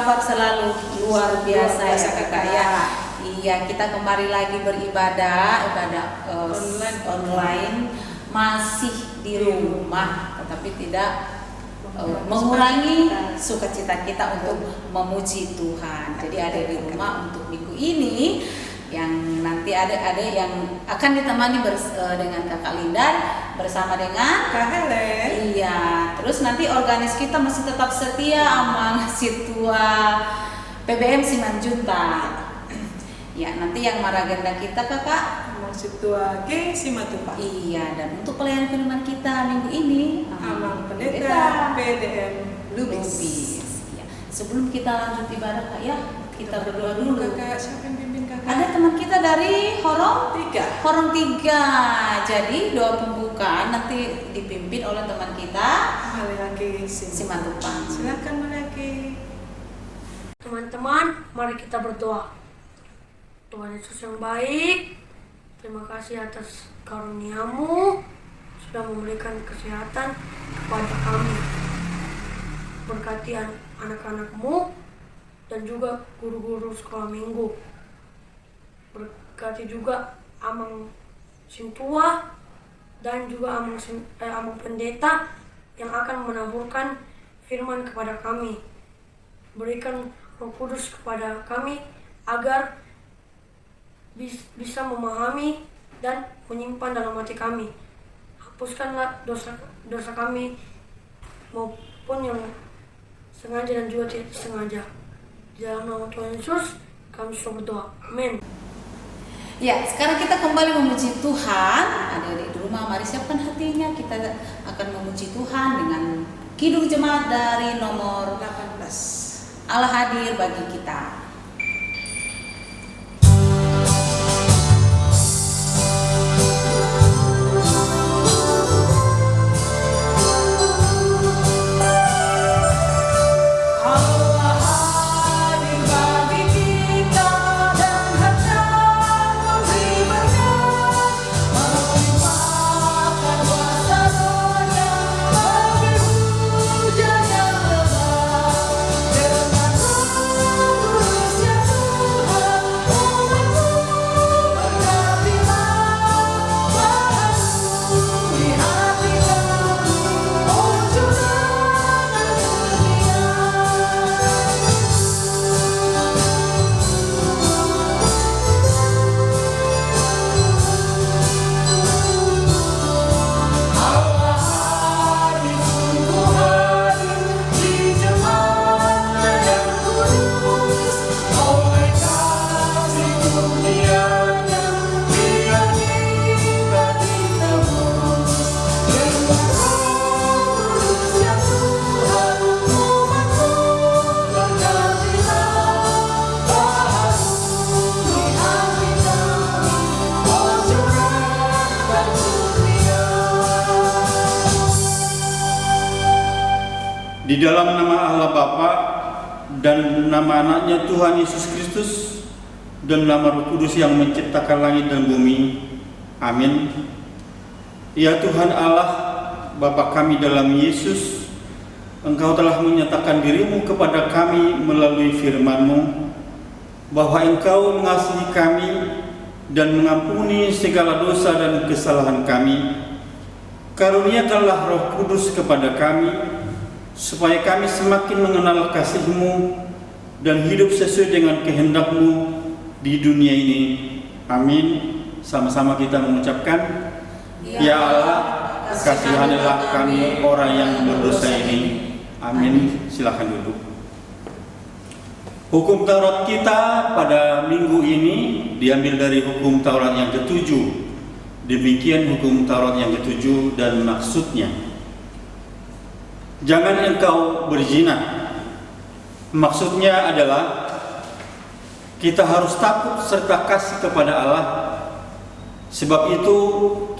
kabar selalu? Luar biasa ya kakak ya. Iya, kita kembali lagi beribadah, online, masih di rumah, tetapi tidak mengurangi sukacita kita untuk memuji Tuhan. Jadi ada di rumah untuk minggu ini, yang nanti ada yang akan ditemani dengan Kakak Linda bersama dengan Kak Helen. Iya, terus nanti organis kita masih tetap setia sama Situa PBM Simanjunta. Ya, nanti yang maragenda kita Kakak Situa G Simatupa. Iya, dan untuk pelayanan firman kita minggu ini Amang Pendeta PDM Lubis. Ya. Sebelum kita lanjut ibadah Kak ya, kita berdoa dulu. Kakak, siapa yang pimpin Kakak? Ada teman kita dari Horong 3. Horong 3. Jadi doa pembukaan nanti dipimpin oleh teman kita Malaki Simatupang. Silakan Malaki. Teman-teman, mari kita berdoa. Tuhan Yesus yang baik, terima kasih atas karunia-Mu sudah memberikan kesehatan kepada kami. Berkati anak-anak-Mu dan juga guru-guru sekolah minggu. Berkati juga Amang Sintua dan juga Amang Pendeta yang akan menaburkan firman kepada kami. Berikan Roh Kudus kepada kami agar bisa memahami dan menyimpan dalam hati kami. Hapuskanlah dosa kami maupun yang sengaja dan juga tidak sengaja. Di dalam nama Tuhan Yesus kami sudah berdoa. Amin. Ya, sekarang kita kembali memuji Tuhan. Adik-adik di rumah, mari siapkan hatinya. Kita akan memuji Tuhan dengan Kidung Jemaat dari nomor 18. Allah hadir bagi kita. Di dalam nama Allah Bapa dan nama anaknya Tuhan Yesus Kristus dan nama Roh Kudus yang menciptakan langit dan bumi. Amin. Ya Tuhan Allah, Bapa kami dalam Yesus, Engkau telah menyatakan diri-Mu kepada kami melalui firman-Mu, bahwa Engkau mengasihi kami dan mengampuni segala dosa dan kesalahan kami. Karuniakanlah Roh Kudus kepada kami, supaya kami semakin mengenal kasih-Mu dan hidup sesuai dengan kehendak-Mu di dunia ini. Amin. Sama-sama kita mengucapkan, Ya Allah, kasihanilah kami orang yang berdosa ini. Amin. Silakan duduk. Hukum Taurat kita pada minggu ini diambil dari hukum Taurat yang ke-7. Demikian hukum Taurat yang ke-7 dan maksudnya. Jangan engkau berzina. Maksudnya adalah kita harus takut serta kasih kepada Allah. Sebab itu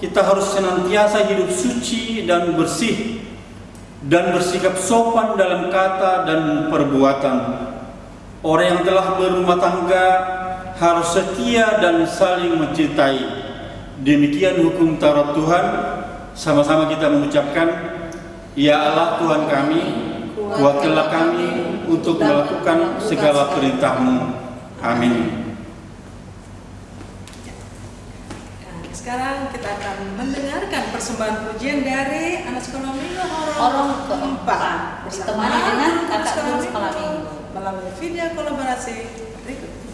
kita harus senantiasa hidup suci dan bersih dan bersikap sopan dalam kata dan perbuatan. Orang yang telah berumah tangga harus setia dan saling mencintai. Demikian hukum Taurat Tuhan. Sama-sama kita mengucapkan, Ya Allah Tuhan kami, kuatkanlah kami untuk melakukan segala perintah-Mu. Amin. Nah, sekarang kita akan mendengarkan persembahan pujian dari anak sekolah minggu Orang keempat ditemani dengan kakak guru sekolah minggu. melalui video kolaborasi berikut.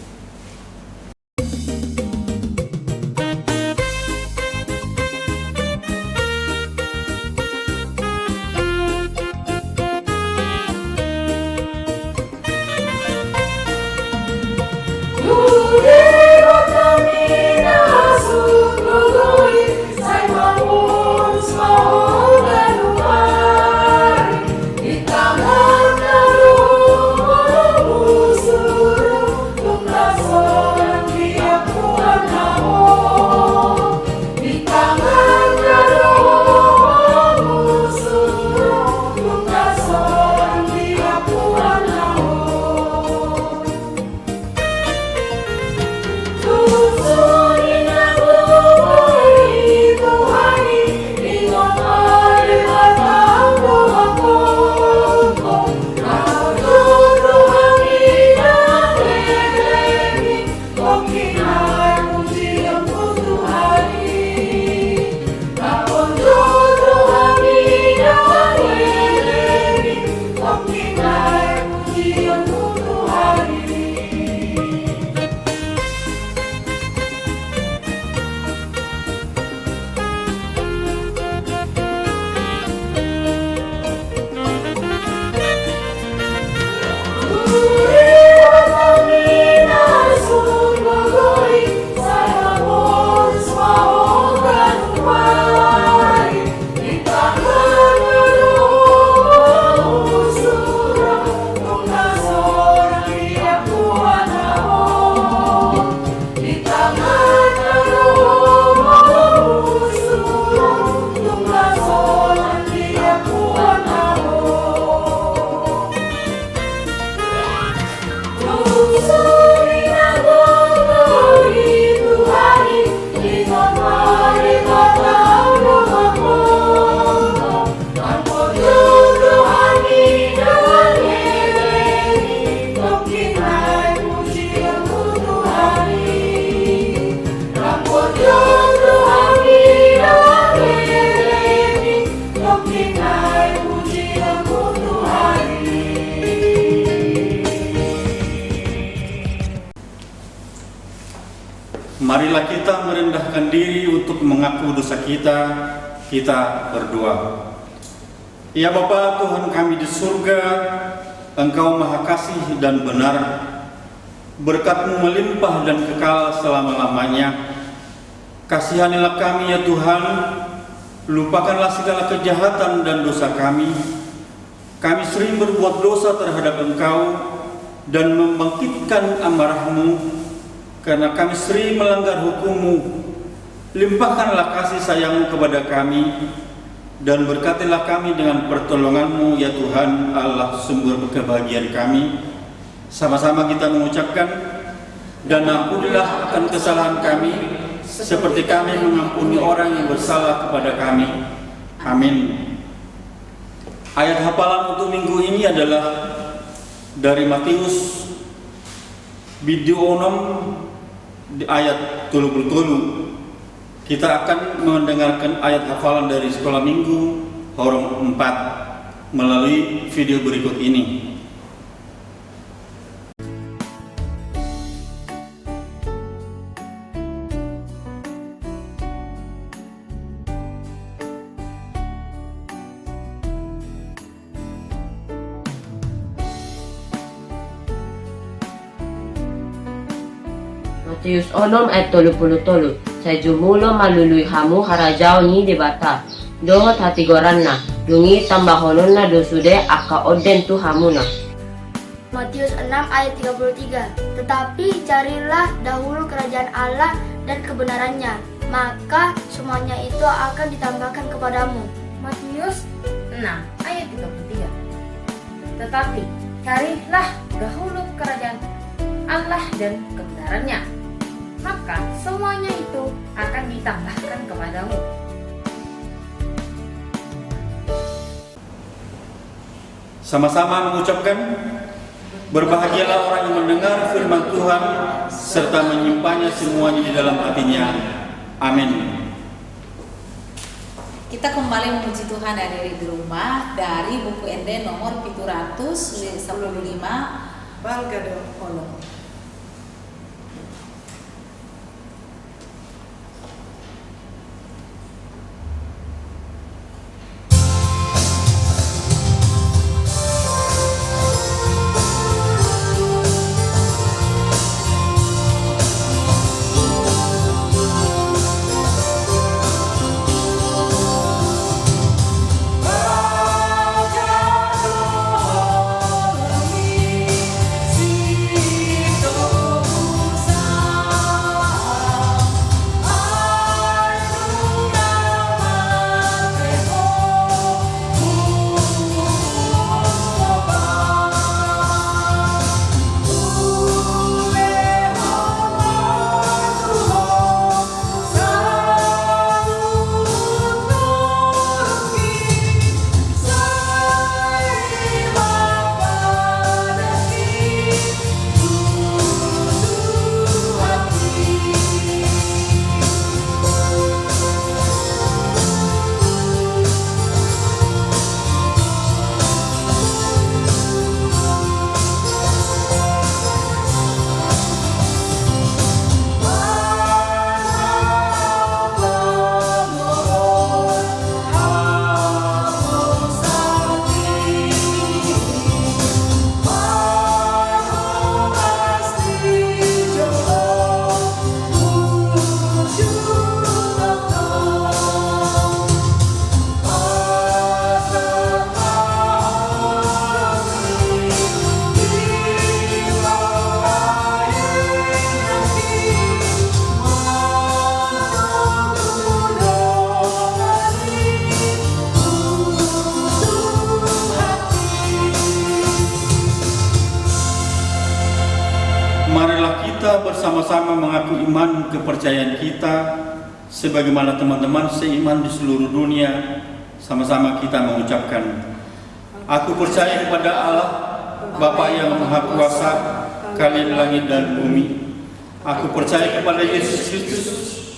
Marilah kita merendahkan diri untuk mengaku dosa kita. Kita berdoa. Ya Bapa Tuhan kami di surga, Engkau Maha Kasih dan benar. Berkat-Mu melimpah dan kekal selama-lamanya. Kasihanilah kami ya Tuhan. Lupakanlah segala kejahatan dan dosa kami. Kami sering berbuat dosa terhadap Engkau dan membangkitkan amarah-Mu. Karena kami sering melanggar hukum-Mu, limpahkanlah kasih sayang-Mu kepada kami, dan berkatilah kami dengan pertolongan-Mu ya Tuhan Allah sumber kebahagiaan kami. Sama-sama kita mengucapkan, dan ampunilah akan kesalahan kami, seperti kami mengampuni orang yang bersalah kepada kami. Amin. Ayat hafalan untuk minggu ini adalah dari Matius video 6 di ayat 30. Kita akan mendengarkan ayat hafalan dari sekolah minggu Horong 4 melalui video berikut ini. Matius 6 ayat 30. Saya jumulo malului hamu harajau ni debata. Dohot hati goranna. Dungi tambah hononna dosude aka oden tu hamuna. Matius 6 ayat 33. Tetapi carilah dahulu kerajaan Allah dan kebenarannya, maka semuanya itu akan ditambahkan kepadamu. Matius 6 ayat 33. Tetapi carilah dahulu kerajaan Allah dan kebenarannya, maka semuanya itu akan ditambahkan kepadamu. Sama-sama mengucapkan, Berbahagialah orang yang mendengar firman Tuhan serta menyimpannya semuanya di dalam hatinya. Amin. Kita kembali memuji Tuhan dari di rumah dari buku ND nomor 715 Balgado Holong. Marilah kita bersama-sama mengaku iman kepercayaan kita sebagaimana teman-teman seiman di seluruh dunia. Sama-sama kita mengucapkan, aku percaya kepada Allah, Bapa yang Maha Kuasa, Kalian langit dan bumi. Aku percaya kepada Yesus Kristus,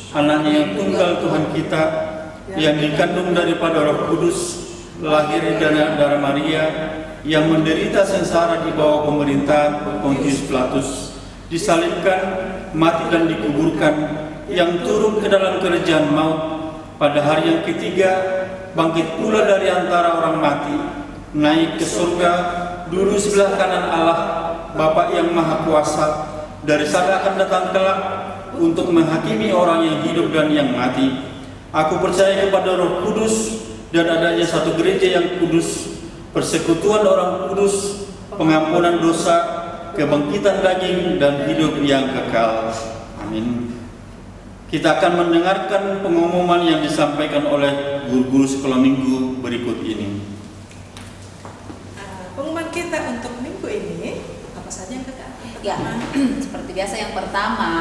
Anaknya yang tunggal Tuhan kita, yang dikandung daripada Roh Kudus, lahir dari darah Maria, yang menderita sengsara di bawah pemerintahan Pontius Pilatus, disalibkan, mati dan dikuburkan, yang turun ke dalam kerajaan maut, pada hari yang ketiga bangkit pula dari antara orang mati, naik ke surga, duduk sebelah kanan Allah, Bapa yang Maha Kuasa, dari sana akan datang kelak untuk menghakimi orang yang hidup dan yang mati. Aku percaya kepada Roh Kudus dan adanya satu gereja yang kudus, persekutuan orang kudus, pengampunan dosa, kebangkitan daging dan hidup yang kekal. Amin. Kita akan mendengarkan pengumuman yang disampaikan oleh guru-guru sekolah minggu berikut ini. Pengumuman kita untuk minggu ini apa saja yang kita? Ya, seperti biasa yang pertama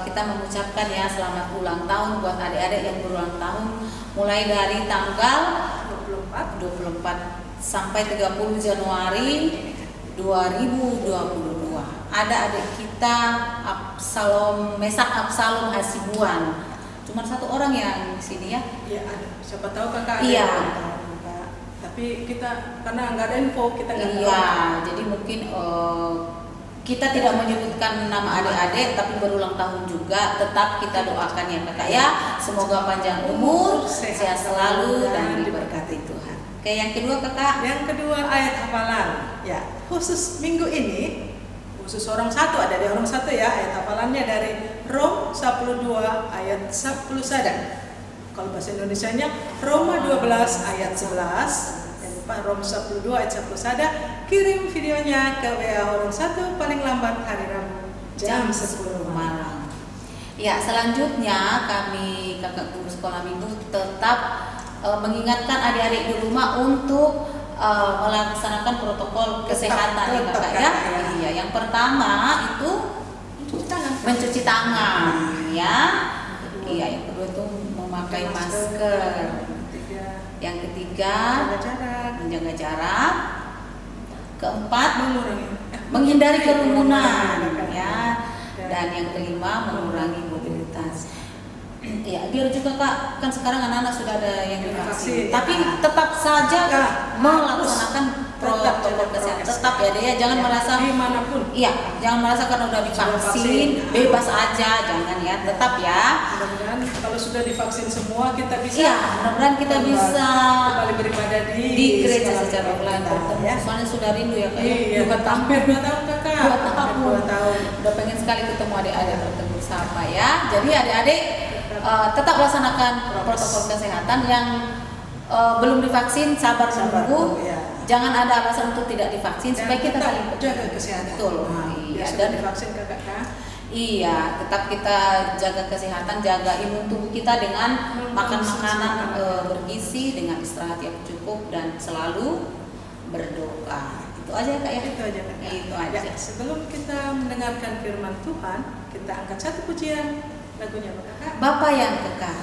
kita mengucapkan ya selamat ulang tahun buat adik-adik yang berulang tahun mulai dari tanggal 24 sampai 30 Januari 2022. Ada adik kita Mesak Absalom Hasibuan. Cuma satu orang yang di sini ya. Iya ada. Siapa tahu kakak ada. Iya. Tapi kita karena nggak ada info kita nggak tahu. Iya. Jadi mungkin kita tidak menyebutkan nama adik-adik tapi berulang tahun juga. Tetap kita doakan ya kakak ya. Semoga panjang umur, sehat selalu dan diberkati Tuhan. Oke, yang kedua kakak. Yang kedua ayat hafalan. Ya, khusus minggu ini, khusus orang satu, ada di orang satu ya, ayat hafalannya dari Rom 12 ayat 10 sada. Kalau bahasa Indonesianya Roma 12 ayat 11. Jangan lupa Rom 12 ayat 10 sada. Kirim videonya ke WA orang satu paling lambat hari Rabu jam 10 malam. Ya, selanjutnya kami kakak guru sekolah minggu tetap mengingatkan adik-adik di rumah untuk melaksanakan protokol kesehatan ya kakak ya. Iya, yang pertama itu mencuci tangan ya. Iya, yang kedua itu memakai masker. Yang ketiga menjaga jarak. keempat mengurangi menghindari kerumunan ya, dan yang kelima mengurangi mobilitas. Ya, biar juga Kak, kan sekarang anak-anak sudah ada yang divaksin, tapi tetap saja melaksanakan protokol kesehatan. Tetap ya deh, jangan merasa dimanapun. Iya, jangan merasa karena udah divaksin bebas aja, jangan ya, tetap ya. Mudah-mudahan kalau sudah divaksin semua kita bisa. Iya, mudah-mudahan kita bisa kembali beribadah di gereja secara online bertemu ya. Soalnya sudah rindu ya Kak. Iya, hampir 2 tahun Kakak. 2 tahun. Udah pengen sekali ketemu adik-adik, bertemu sama ya. Jadi adik-adik tetap laksanakan protokol kesehatan. Yang belum divaksin sabar menunggu. Ya. Jangan ada alasan untuk tidak divaksin supaya kita saling jaga kesehatan. Betul. Iya, Iya, dan dan divaksin Kakak kan. iya, tetap kita jaga kesehatan, jaga imun tubuh kita dengan makan makanan bergizi, dengan istirahat yang cukup, dan selalu berdoa. Itu aja Kak ya. Itu aja Kakak. Itu aja. Ya, sebelum kita mendengarkan firman Tuhan, kita angkat satu pujian lagunya apa Kakak? Bapa yang kekal.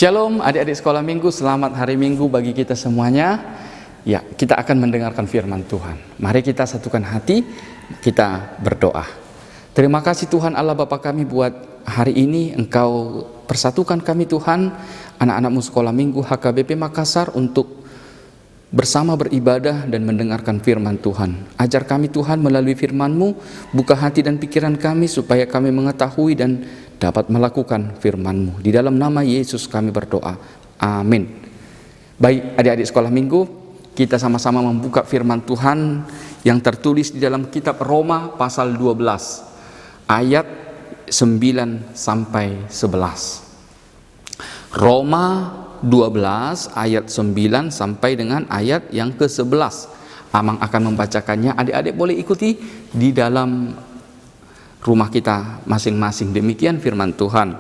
Shalom adik-adik sekolah minggu, selamat hari minggu bagi kita semuanya. Ya, kita akan mendengarkan firman Tuhan. Mari kita satukan hati, kita berdoa. Terima kasih Tuhan Allah Bapa kami buat hari ini Engkau persatukan kami Tuhan, anak-anakmu sekolah minggu HKBP Makassar untuk bersama beribadah dan mendengarkan firman Tuhan. Ajar kami Tuhan melalui firman-Mu, buka hati dan pikiran kami supaya kami mengetahui dan dapat melakukan firman-Mu. Di dalam nama Yesus kami berdoa. Amin. Baik adik-adik sekolah minggu, kita sama-sama membuka firman Tuhan yang tertulis di dalam kitab Roma pasal 12 ayat 9 sampai 11. Roma 12 ayat 9 sampai dengan ayat yang ke-11. Amang akan membacakannya, adik-adik boleh ikuti di dalam rumah kita masing-masing. Demikian firman Tuhan.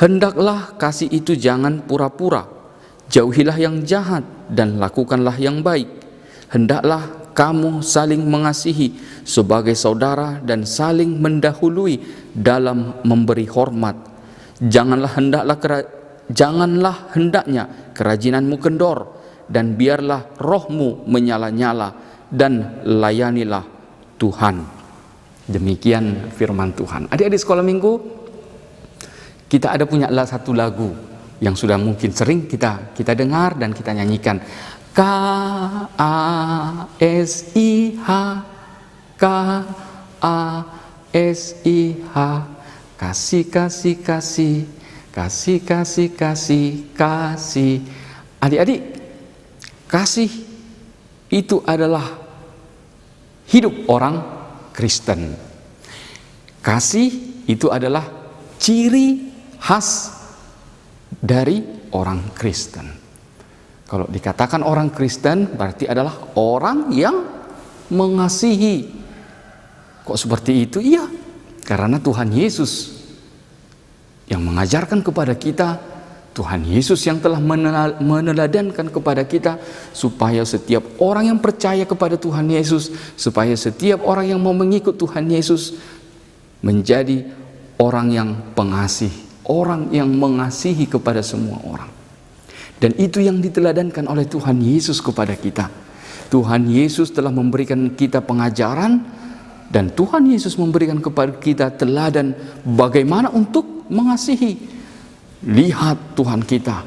Hendaklah kasih itu jangan pura-pura, jauhilah yang jahat dan lakukanlah yang baik. Hendaklah kamu saling mengasihi sebagai saudara dan saling mendahului dalam memberi hormat. Janganlah hendaknya kerajinanmu kendor, dan biarlah rohmu menyala-nyala, dan layanilah Tuhan. Demikian firman Tuhan. Adik-adik sekolah minggu, kita ada punya satu lagu yang sudah mungkin sering kita dengar dan kita nyanyikan. K-A-S-I-H, K-A-S-I-H, kasih, kasih, kasih, kasih, kasih, kasih, kasih. Adik-adik, kasih itu adalah hidup orang Kristen. Kasih itu adalah ciri khas dari orang Kristen. Kalau dikatakan orang Kristen berarti adalah orang yang mengasihi. Kok seperti itu? Iya, karena Tuhan Yesus yang mengajarkan kepada kita, Tuhan Yesus yang telah meneladankan kepada kita supaya setiap orang yang percaya kepada Tuhan Yesus, supaya setiap orang yang mau mengikut Tuhan Yesus menjadi orang yang pengasih, orang yang mengasihi kepada semua orang. Dan itu yang diteladankan oleh Tuhan Yesus kepada kita. Tuhan Yesus telah memberikan kita pengajaran, dan Tuhan Yesus memberikan kepada kita teladan bagaimana untuk mengasihi. Lihat Tuhan kita,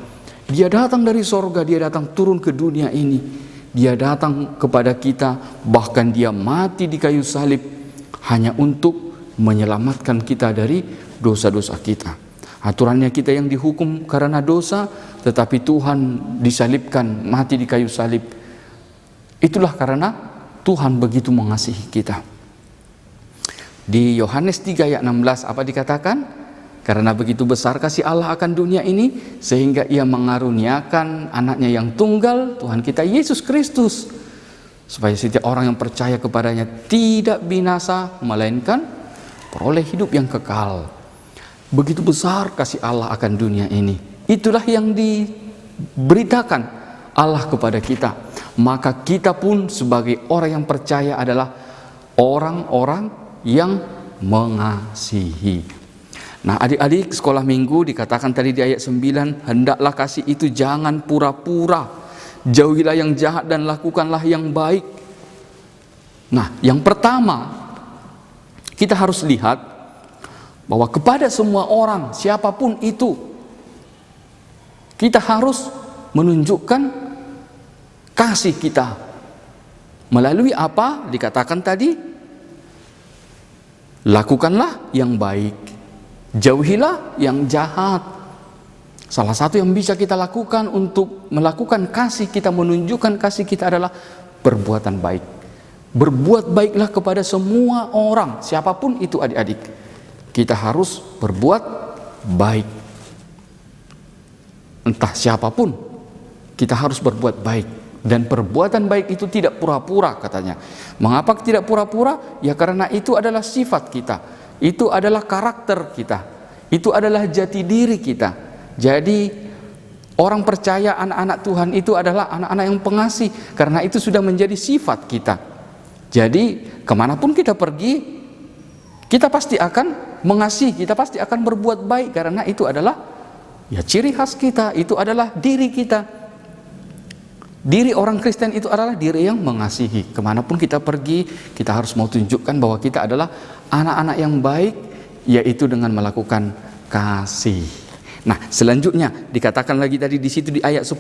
Dia datang dari sorga, Dia datang turun ke dunia ini, Dia datang kepada kita, bahkan Dia mati di kayu salib hanya untuk menyelamatkan kita dari dosa-dosa kita. Aturannya kita yang dihukum karena dosa, tetapi Tuhan disalibkan, mati di kayu salib. Itulah karena Tuhan begitu mengasihi kita. Di Yohanes 3 ayat 16 apa dikatakan? Karena begitu besar kasih Allah akan dunia ini, sehingga Ia mengaruniakan anaknya yang tunggal, Tuhan kita Yesus Kristus, supaya setiap orang yang percaya kepadanya tidak binasa, melainkan peroleh hidup yang kekal. Begitu besar kasih Allah akan dunia ini. Itulah yang diberitakan Allah kepada kita. Maka kita pun sebagai orang yang percaya adalah orang-orang yang mengasihi. Nah, adik-adik sekolah minggu dikatakan tadi di ayat 9, hendaklah kasih itu jangan pura-pura, jauhilah yang jahat dan lakukanlah yang baik. Nah, yang pertama kita harus lihat bahwa kepada semua orang, siapapun itu, kita harus menunjukkan kasih kita. Melalui apa? Dikatakan tadi, lakukanlah yang baik, jauhilah yang jahat. Salah satu yang bisa kita lakukan untuk melakukan kasih kita, menunjukkan kasih kita adalah perbuatan baik. Berbuat baiklah kepada semua orang, siapapun itu adik-adik. Kita harus berbuat baik. Entah siapapun, kita harus berbuat baik. Dan perbuatan baik itu tidak pura-pura katanya. Mengapa tidak pura-pura? Ya karena itu adalah sifat kita. Itu adalah karakter kita. Itu adalah jati diri kita. Jadi orang percaya, anak-anak Tuhan itu adalah anak-anak yang pengasih. Karena itu sudah menjadi sifat kita. Jadi kemanapun kita pergi, kita pasti akan mengasihi, kita pasti akan berbuat baik. Karena itu adalah ya ciri khas kita, itu adalah diri kita. Diri orang Kristen itu adalah diri yang mengasihi. Kemanapun kita pergi, kita harus mau tunjukkan bahwa kita adalah anak-anak yang baik, yaitu dengan melakukan kasih. Nah, selanjutnya dikatakan lagi tadi di situ di ayat 10,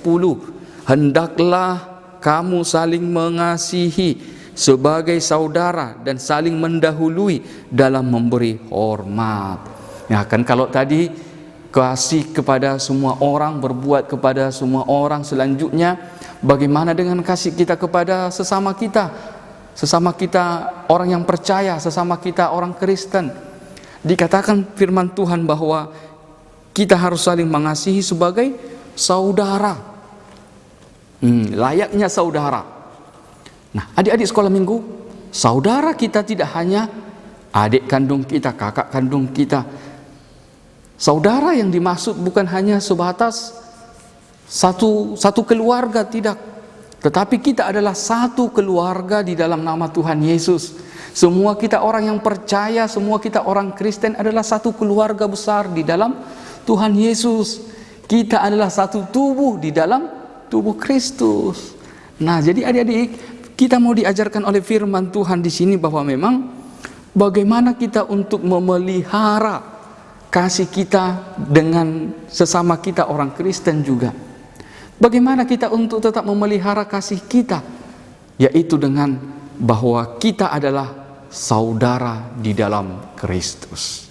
hendaklah kamu saling mengasihi sebagai saudara dan saling mendahului dalam memberi hormat. Ya kan, kalau tadi kasih kepada semua orang, berbuat kepada semua orang, selanjutnya bagaimana dengan kasih kita kepada sesama kita? Sesama kita orang yang percaya, sesama kita orang Kristen. Dikatakan firman Tuhan bahwa kita harus saling mengasihi sebagai saudara. Layaknya saudara. Nah, adik-adik sekolah minggu, saudara kita tidak hanya adik kandung kita, kakak kandung kita. Saudara yang dimaksud bukan hanya sebatas satu keluarga, tidak. Tetapi kita adalah satu keluarga di dalam nama Tuhan Yesus. Semua kita orang yang percaya, semua kita orang Kristen adalah satu keluarga besar di dalam Tuhan Yesus. Kita adalah satu tubuh di dalam tubuh Kristus. Nah, jadi adik-adik, kita mau diajarkan oleh firman Tuhan di sini bahwa memang bagaimana kita untuk memelihara kasih kita dengan sesama kita orang Kristen juga. Bagaimana kita untuk tetap memelihara kasih kita, yaitu dengan bahwa kita adalah saudara di dalam Kristus.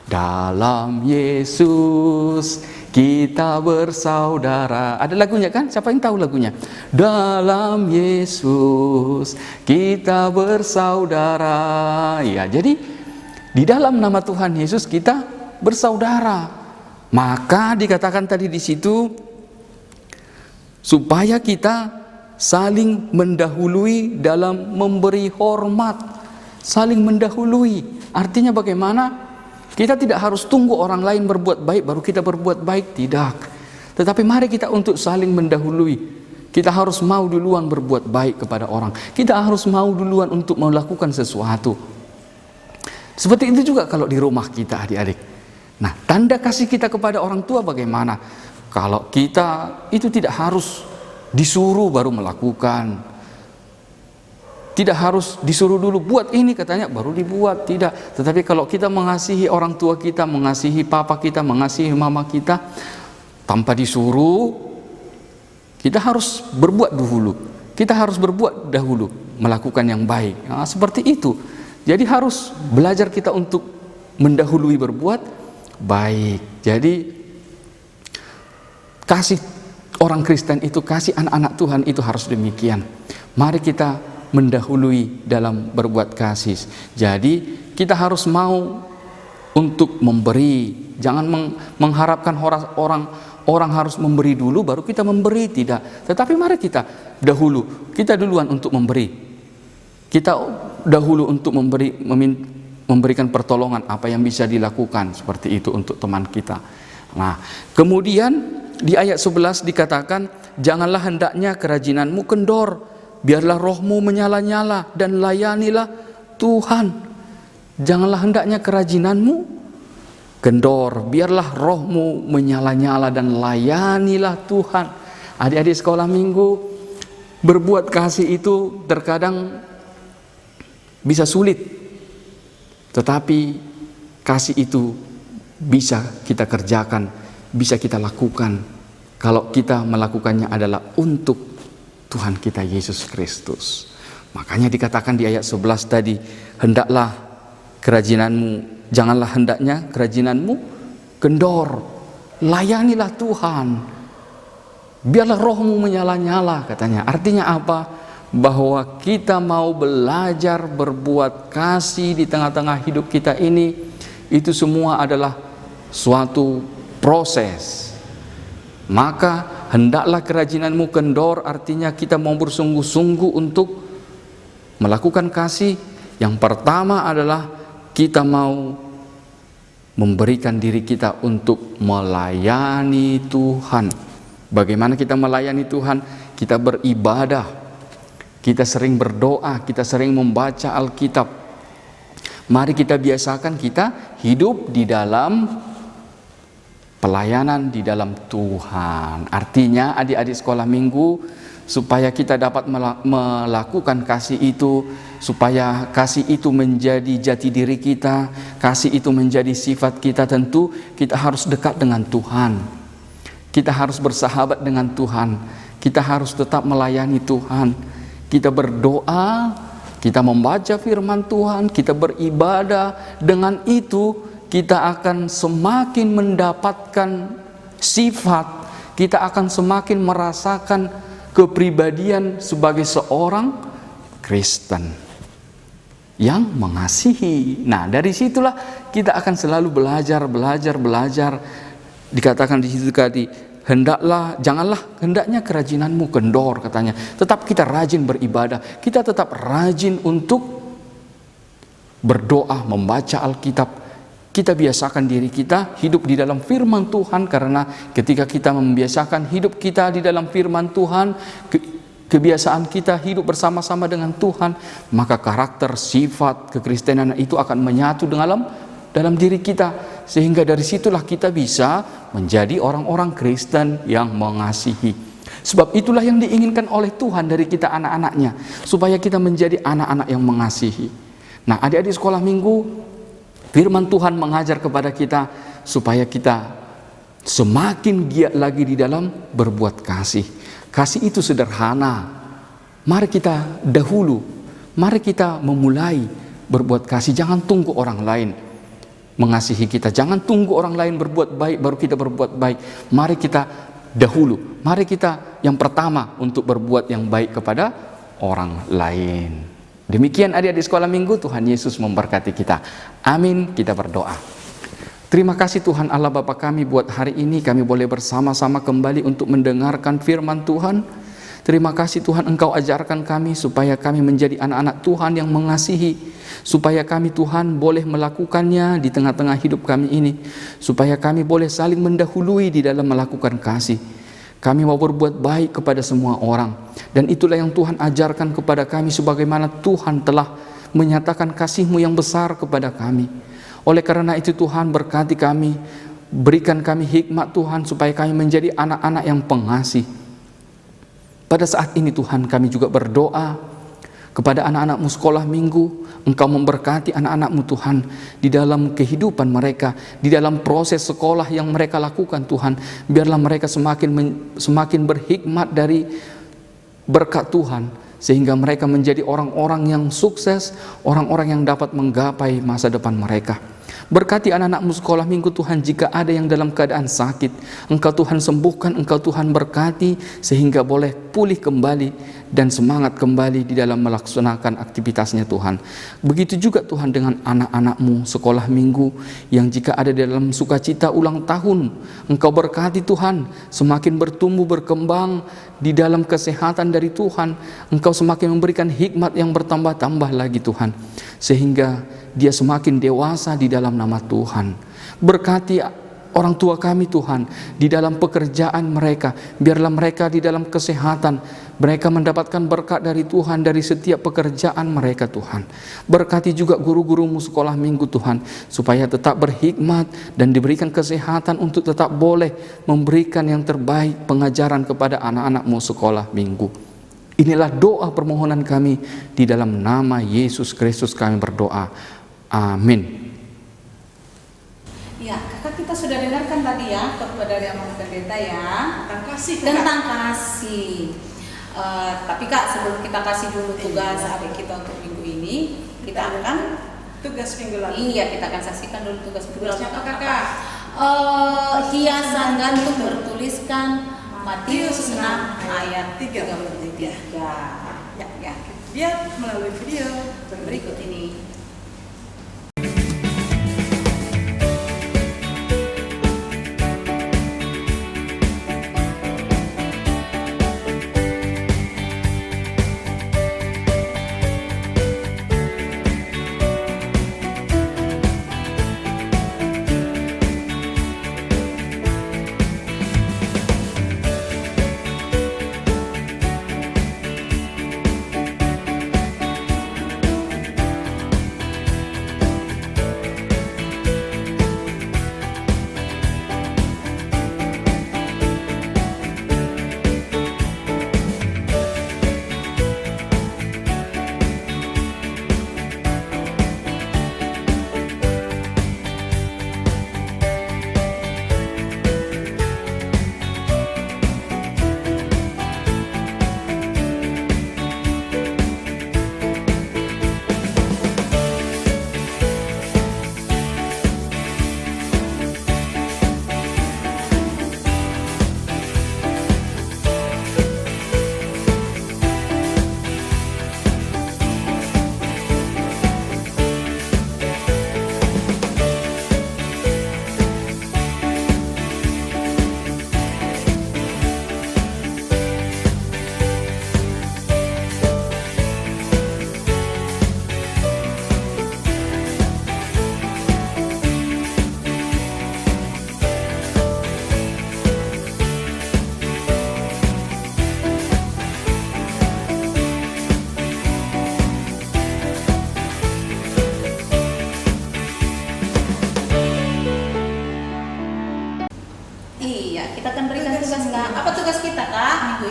Dalam Yesus kita bersaudara. Ada lagunya kan? Siapa yang tahu lagunya? Dalam Yesus kita bersaudara. Ya, jadi di dalam nama Tuhan Yesus kita bersaudara. Maka dikatakan tadi di situ supaya kita saling mendahului dalam memberi hormat. Saling mendahului, artinya bagaimana? Kita tidak harus tunggu orang lain berbuat baik baru kita berbuat baik, tidak. Tetapi mari kita untuk saling mendahului. Kita harus mau duluan berbuat baik kepada orang. Kita harus mau duluan untuk melakukan sesuatu. Seperti itu juga kalau di rumah kita, adik-adik. Nah, tanda kasih kita kepada orang tua bagaimana? Kalau kita itu tidak harus disuruh baru melakukan. Tidak harus disuruh dulu buat ini katanya baru dibuat, tidak. Tetapi kalau kita mengasihi orang tua kita, mengasihi papa kita, mengasihi mama kita tanpa disuruh, kita harus berbuat dahulu. Kita harus berbuat dahulu, melakukan yang baik. Nah, seperti itu. Jadi harus belajar kita untuk mendahului berbuat baik. Jadi kasih orang Kristen itu, kasih anak-anak Tuhan itu harus demikian. Mari kita mendahului dalam berbuat kasih. Jadi kita harus mau untuk memberi. Jangan mengharapkan orang harus memberi dulu baru kita memberi, tidak. Tetapi mari kita dahulu, kita duluan untuk memberi. Kita dahulu untuk memberikan pertolongan apa yang bisa dilakukan seperti itu untuk teman kita. Nah, kemudian di ayat 11 dikatakan, janganlah hendaknya kerajinanmu kendor, biarlah rohmu menyala-nyala dan layanilah Tuhan. Janganlah hendaknya kerajinanmu kendor, biarlah rohmu menyala-nyala dan layanilah Tuhan. Adik-adik sekolah minggu, berbuat kasih itu terkadang bisa sulit. Tetapi kasih itu bisa kita kerjakan, bisa kita lakukan kalau kita melakukannya adalah untuk Tuhan kita Yesus Kristus. Makanya dikatakan di ayat 11 tadi, hendaklah kerajinanmu, janganlah hendaknya kerajinanmu kendor, layanilah Tuhan, biarlah rohmu menyala-nyala katanya. Artinya apa? Bahwa kita mau belajar berbuat kasih di tengah-tengah hidup kita ini, itu semua adalah suatu proses. Maka hendaklah kerajinanmu kendor, artinya kita mau bersungguh-sungguh untuk melakukan kasih. Yang pertama adalah kita mau memberikan diri kita untuk melayani Tuhan. Bagaimana kita melayani Tuhan? Kita beribadah, kita sering berdoa, kita sering membaca Alkitab. Mari kita biasakan kita hidup di dalam pelayanan di dalam Tuhan. Artinya adik-adik sekolah minggu, supaya kita dapat melakukan kasih itu, supaya kasih itu menjadi jati diri kita, kasih itu menjadi sifat kita, tentu kita harus dekat dengan Tuhan. Kita harus bersahabat dengan Tuhan. Kita harus tetap melayani Tuhan. Kita berdoa, kita membaca firman Tuhan, kita beribadah. Dengan itu kita akan semakin mendapatkan sifat, kita akan semakin merasakan kepribadian sebagai seorang Kristen yang mengasihi. Nah, dari situlah kita akan selalu belajar. Dikatakan di situ tadi, hendaknya kerajinanmu kendor, katanya. Tetap kita rajin beribadah, kita tetap rajin untuk berdoa, membaca Alkitab. Kita biasakan diri kita hidup di dalam firman Tuhan, karena ketika kita membiasakan hidup kita di dalam firman Tuhan, kebiasaan kita hidup bersama-sama dengan Tuhan, maka karakter, sifat kekristenan itu akan menyatu dalam diri kita, sehingga dari situlah kita bisa menjadi orang-orang Kristen yang mengasihi. Sebab itulah yang diinginkan oleh Tuhan dari kita anak-anaknya, supaya kita menjadi anak-anak yang mengasihi. Nah, adik-adik sekolah minggu, firman Tuhan mengajar kepada kita supaya kita semakin giat lagi di dalam berbuat kasih. Kasih itu sederhana. Mari kita memulai berbuat kasih. Jangan tunggu orang lain mengasihi kita. Jangan tunggu orang lain berbuat baik baru kita berbuat baik. Mari kita dahulu. Mari kita yang pertama untuk berbuat yang baik kepada orang lain. Demikian adik-adik sekolah minggu, Tuhan Yesus memberkati kita. Amin. Kita berdoa. Terima kasih Tuhan Allah Bapa kami, buat hari ini kami boleh bersama-sama kembali untuk mendengarkan firman Tuhan. Terima kasih Tuhan, Engkau ajarkan kami supaya kami menjadi anak-anak Tuhan yang mengasihi, supaya kami Tuhan boleh melakukannya di tengah-tengah hidup kami ini, supaya kami boleh saling mendahului di dalam melakukan kasih. Kami mau berbuat baik kepada semua orang, dan itulah yang Tuhan ajarkan kepada kami, sebagaimana Tuhan telah menyatakan kasih-Mu yang besar kepada kami. Oleh karena itu Tuhan, berkati kami, berikan kami hikmat Tuhan, supaya kami menjadi anak-anak yang pengasih. Pada saat ini Tuhan, kami juga berdoa kepada anak-anak-Mu sekolah minggu. Engkau memberkati anak-anak-Mu Tuhan di dalam kehidupan mereka, di dalam proses sekolah yang mereka lakukan Tuhan. Biarlah mereka semakin berhikmat dari berkat Tuhan, sehingga mereka menjadi orang-orang yang sukses, orang-orang yang dapat menggapai masa depan mereka. Berkati anak-anak-Mu sekolah minggu Tuhan, jika ada yang dalam keadaan sakit, Engkau Tuhan sembuhkan, Engkau Tuhan berkati, sehingga boleh pulih kembali dan semangat kembali di dalam melaksanakan aktivitasnya Tuhan. Begitu juga Tuhan dengan anak-anak-Mu sekolah minggu, yang jika ada dalam sukacita ulang tahun, Engkau berkati Tuhan, semakin bertumbuh berkembang di dalam kesehatan dari Tuhan. Engkau semakin memberikan hikmat yang bertambah-tambah lagi Tuhan, sehingga dia semakin dewasa di dalam nama Tuhan. Berkati orang tua kami Tuhan di dalam pekerjaan mereka. Biarlah mereka di dalam kesehatan, mereka mendapatkan berkat dari Tuhan dari setiap pekerjaan mereka Tuhan. Berkati juga guru-gurumu sekolah minggu Tuhan, supaya tetap berhikmat dan diberikan kesehatan untuk tetap boleh memberikan yang terbaik pengajaran kepada anak-anak-Mu sekolah minggu. Inilah doa permohonan kami, di dalam nama Yesus Kristus kami berdoa. Amin. Ya, kakak kita sudah dengarkan tadi ya dari Amang Pendeta ya tentang kasih. Tapi Kak, sebelum kita kasih dulu tugas adik kita untuk minggu ini, kita akan tugas minggu lalu. Iya, kita akan saksikan dulu tugas minggu lalu. Tugasnya apa Kakak? Hiasan gantung bertuliskan Matius 6 ayat 33. Ya. Lihat melalui video Berikut ini.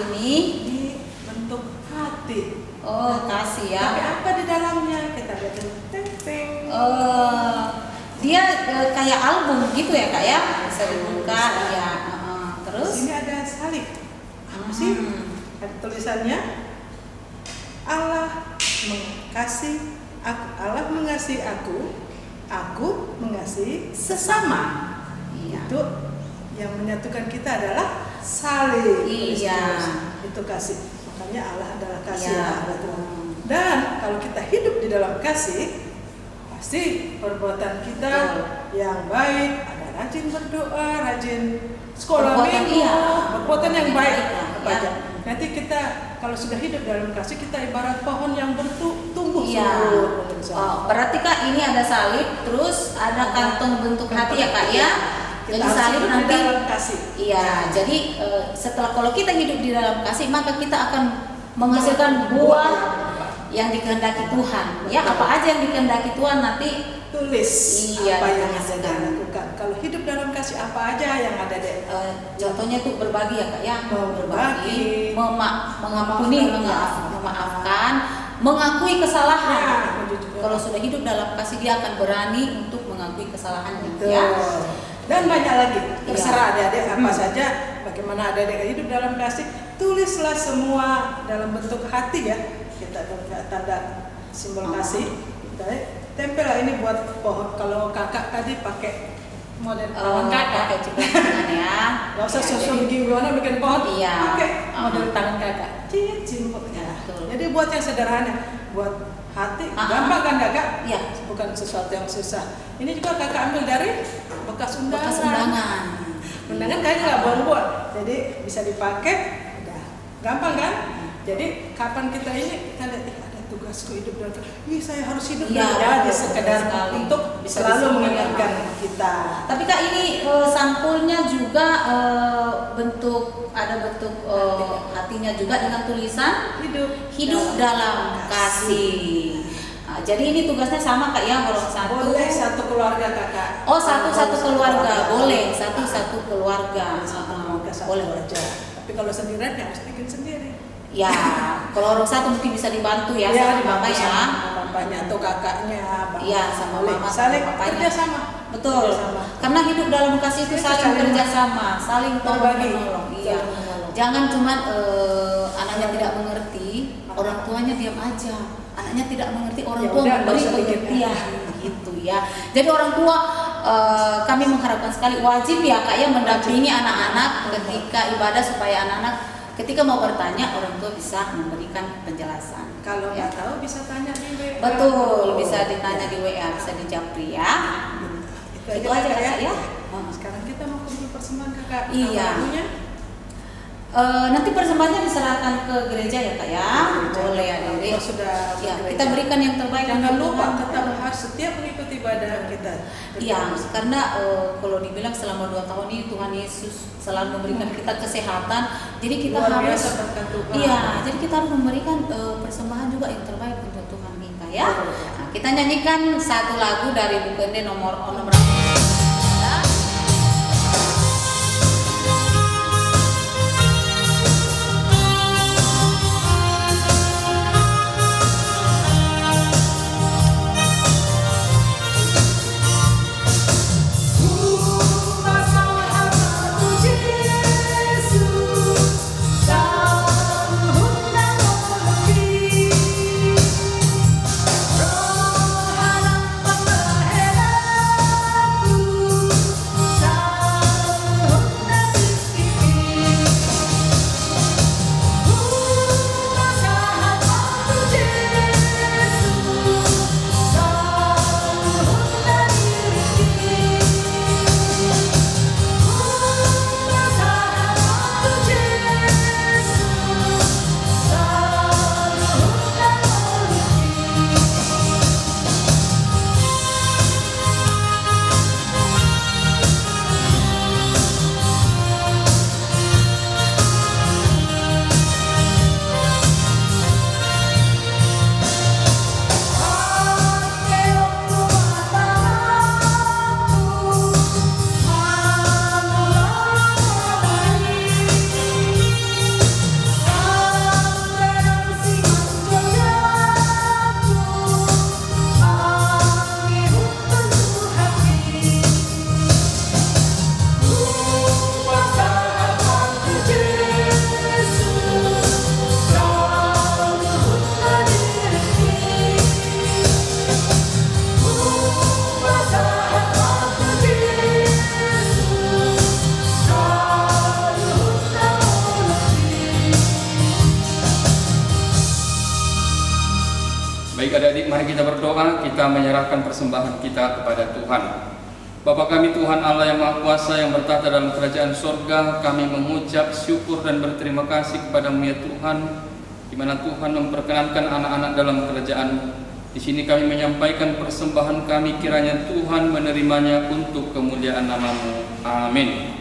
ini? Ini bentuk hati. Oh, kasih ya. Tapi apa di dalamnya? Kita lihat dulu. Teng-teng. Dia kayak album gitu ya kak ya, bisa dibuka ya. Terus? Di sini ada salib. Apa sih? Ada tulisannya. Allah mengasihi aku mengasihi sesama. Iya. Itu yang menyatukan kita adalah salib. Iya. Itu kasih. Makanya Allah adalah kasih. Iya. Dan kalau kita hidup di dalam kasih, pasti perbuatan kita yang baik, ada rajin berdoa, rajin sekolah Perbuatan, minggu, iya. perbuatan yang baik. Iya. Aja. Nanti kita kalau sudah hidup dalam kasih, kita ibarat pohon yang tumbuh Iya. subur. Oh, berarti kak ini ada salib, terus ada kantong bentuk hati ya kak ya. Kita Jadi harus salib hidup di nanti. dalam kasih. Iya. Jadi setelah kalau kita hidup di dalam kasih, maka kita akan menghasilkan buah yang dikehendaki Tuhan. Ya, apa aja yang dikehendaki Tuhan nanti Tulis Iya, apa yang kita sedang lakukan. Kalau hidup dalam kasih, apa aja yang ada deh. contohnya tuh berbagi ya kak ya, Berbagi. mengampuni, memaafkan, mengakui kesalahan. Ya, Kalau sudah hidup dalam kasih, dia akan berani untuk mengakui kesalahannya. Betul. Ya. Dan banyak lagi. Terserah Iya. adik-adik apa saja, bagaimana adik-adik hidup dalam kasih. Tulislah semua dalam bentuk hati ya. Kita tanda simbol kasih. Tempel lah ini buat pohon. Kalau kakak tadi pakai model tangan kakak. Pakai cipratan ya. Gak usah Ya, susun jadi- gimana bikin pohon. Iya. Pakai model tangan kakak. Cincin. Betul. Jadi buat yang sederhana, buat hati, gampang kan kakak? Iya. Bukan sesuatu yang susah. Ini juga kakak ambil dari bekas undangan. Bekas undangan. Undangan kayaknya nggak buang-buang, jadi bisa dipakai. Udah, gampang kan? Jadi kapan kita ini kita lihat, ada tugasku hidup dalam. Saya harus hidup Iya, jadi betul sekedar sekali. untuk Bisa selalu disimpan. mengingatkan kita. Tapi kak ini sampulnya juga bentuk hatinya juga dengan tulisan hidup dalam kasih. Jadi ini tugasnya sama kak ya, orang satu. Boleh satu keluarga kakak. Oh satu keluarga, boleh satu keluarga. Boleh aja. Tapi kalau sendirian ya harus bikin sendiri. Ya, kalau orang satu mungkin bisa dibantu ya, sama mama ya. Bapaknya atau kakaknya. Iya, sama Boleh. mama, Saling sama papanya. kerja sama. Betul. Kerjasama. Karena hidup dalam kasih itu Itu saling saling kerjasama, saling tolong berbagi. menolong. Iya. Saling menolong. Jangan cuman anaknya tidak mengerti, orang tuanya diam aja. Anaknya tidak mengerti, orang Ya tua udah, memberi nggak usah bikin. pengertian gitu ya. Jadi orang tua kami mengharapkan sekali wajib ya kak ya mendampingi anak-anak ketika ibadah supaya anak-anak ketika mau bertanya orang tua bisa memberikan penjelasan. Kalau Ya. nggak tahu bisa tanya di WA. Betul, bisa ditanya di WA, bisa di Japri ya. Itu aja kakak kak ya. Sekarang kita mau kumpul persembahan kakak. Iya. Lagunya? Nanti persembahannya diserahkan ke gereja ya kak ya. Boleh ya Dede. Kalau sudah Ya, gereja. kita berikan yang terbaik. Jangan untuk lupa Tuhan. tetap harus setiap mengikuti ibadah kita. Iya, karena kalau dibilang selama 2 tahun ini Tuhan Yesus selalu memberikan kita kesehatan. Jadi kita Luar harus biasa berkat Tuhan. Iya, jadi kita harus memberikan persembahan juga yang terbaik untuk Tuhan kita ya. Nah, kita nyanyikan satu lagu dari buku ini nomor Rohana pemahera kita berdoa, kita menyerahkan persembahan kita kepada Tuhan. Bapa kami Tuhan Allah yang Maha Kuasa yang bertata dalam kerajaan sorga, kami mengucap syukur dan berterima kasih kepada-Mu ya Tuhan, di mana Tuhan memperkenankan anak-anak dalam kerajaan. Di sini kami menyampaikan persembahan kami, kiranya Tuhan menerimanya untuk kemuliaan nama-Mu. Amin.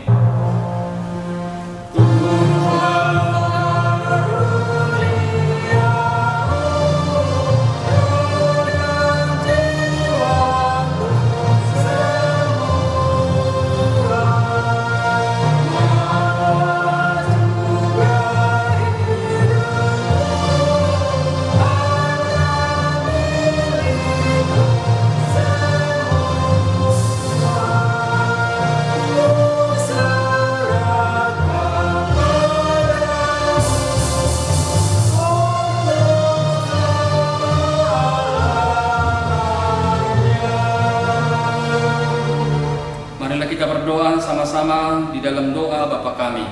Kita berdoa sama-sama di dalam doa Bapa kami.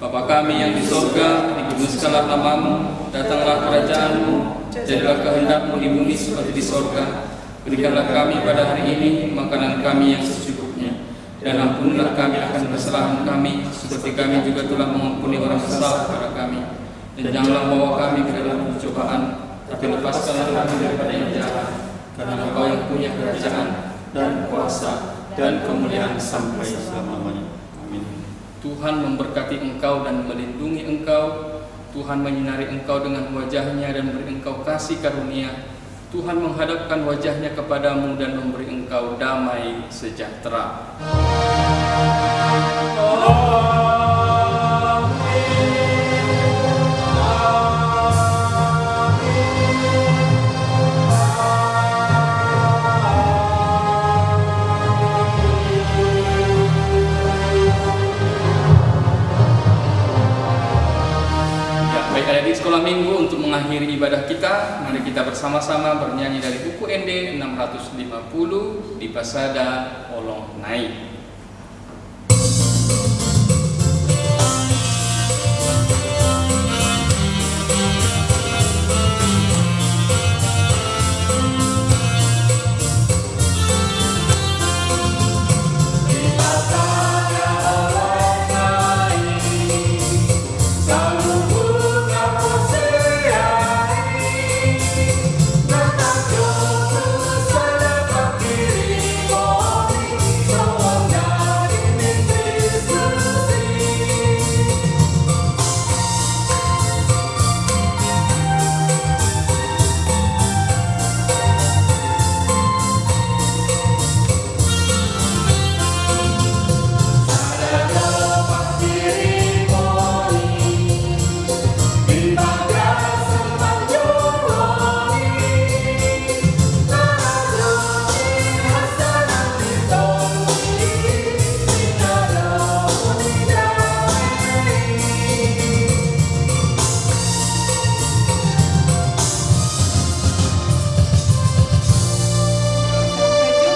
Bapa kami yang di sorga, dikuduskanlah nama-Mu, datanglah kerajaan-Mu, jadilah kehendak-Mu di bumi seperti di sorga. Berikanlah kami pada hari ini makanan kami yang secukupnya, dan ampunilah kami akan kesalahan kami, seperti kami juga telah mengampuni orang bersalah kepada kami. Dan janganlah bawa kami ke dalam pencobaan, tapi lepaskanlah kami daripada yang jahat, karena Engkau yang punya kerajaan dan kuasa dan kemuliaan sampai selama-lamanya. Amin. Tuhan memberkati engkau dan melindungi engkau. Tuhan menyinari engkau dengan wajah-Nya dan memberi engkau kasih karunia. Tuhan menghadapkan wajah-Nya kepadamu dan memberi engkau damai sejahtera. Di sekolah minggu untuk mengakhiri ibadah kita, mari kita bersama-sama bernyanyi dari buku ND 650 di Pasada Olong Nai.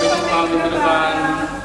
Sampai jumpa minggu depan.